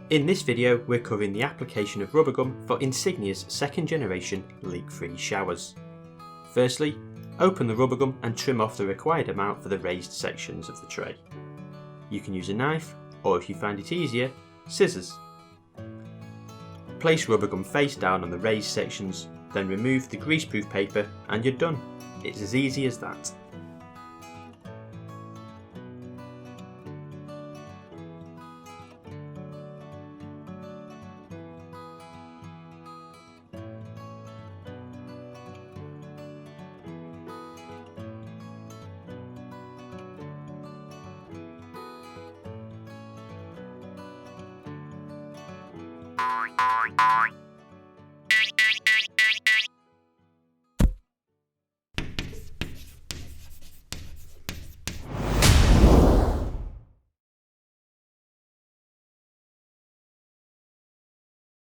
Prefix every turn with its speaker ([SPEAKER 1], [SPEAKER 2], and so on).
[SPEAKER 1] In this video, we're covering the application of RubberGum for Insignia's second generation leak-free showers. Firstly, open the RubberGum and trim off the required amount for the raised sections of the tray. You can use a knife, or if you find it easier, scissors. Place RubberGum face down on the raised sections, then remove the greaseproof paper and you're done. It's as easy as that.